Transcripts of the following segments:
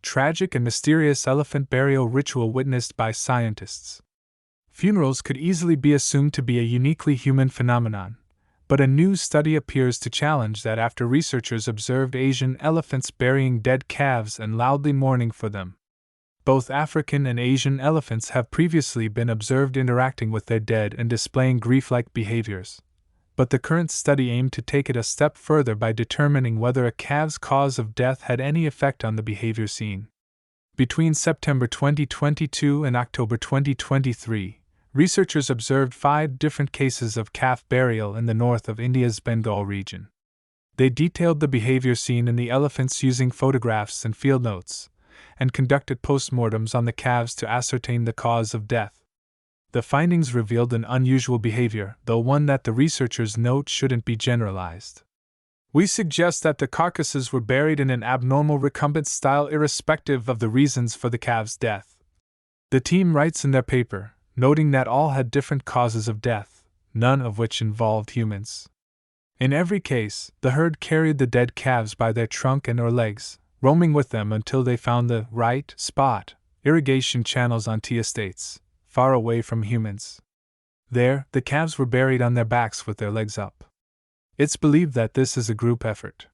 tragic and mysterious elephant burial ritual witnessed by scientists. Funerals could easily be assumed to be a uniquely human phenomenon, but a new study appears to challenge that after researchers observed Asian elephants burying dead calves and loudly mourning for them. Both African and Asian elephants have previously been observed interacting with their dead and displaying grief-like behaviors, but the current study aimed to take it a step further by determining whether a calf's cause of death had any effect on the behavior seen. Between September 2022 and October 2023, researchers observed 5 different cases of calf burial in the north of India's Bengal region. They detailed the behavior seen in the elephants using photographs and field notes, and conducted postmortems on the calves to ascertain the cause of death. The findings revealed an unusual behavior, though one that the researchers note shouldn't be generalized. We suggest that the carcasses were buried in an abnormal recumbent style irrespective of the reasons for the calves' death. The team writes in their paper, noting that all had different causes of death, none of which involved humans. In every case, the herd carried the dead calves by their trunk and/or legs, roaming with them until they found the right spot, irrigation channels on tea estates, far away from humans. There, the calves were buried on their backs with their legs up. It's believed that this is a group effort.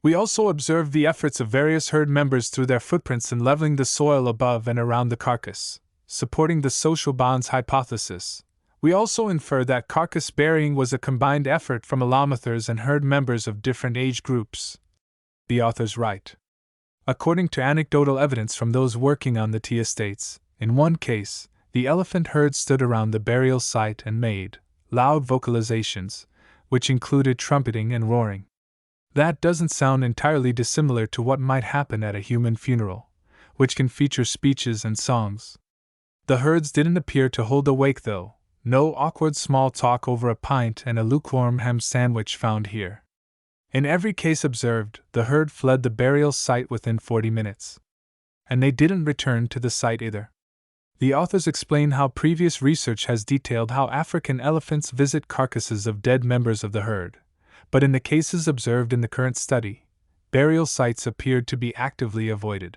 We also observed the efforts of various herd members through their footprints in leveling the soil above and around the carcass, supporting the social bonds hypothesis. We also infer that carcass burying was a combined effort from alamothers and herd members of different age groups. The authors write. According to anecdotal evidence from those working on the tea estates, in one case, the elephant herd stood around the burial site and made loud vocalizations, which included trumpeting and roaring. That doesn't sound entirely dissimilar to what might happen at a human funeral, which can feature speeches and songs. The herds didn't appear to hold a wake though, no awkward small talk over a pint and a lukewarm ham sandwich found here. In every case observed, the herd fled the burial site within 40 minutes. And they didn't return to the site either. The authors explain how previous research has detailed how African elephants visit carcasses of dead members of the herd, but in the cases observed in the current study, burial sites appeared to be actively avoided.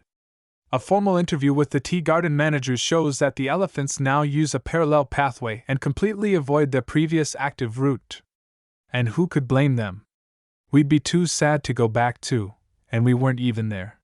A formal interview with the tea garden managers shows that the elephants now use a parallel pathway and completely avoid their previous active route. And who could blame them? We'd be too sad to go back to, and we weren't even there.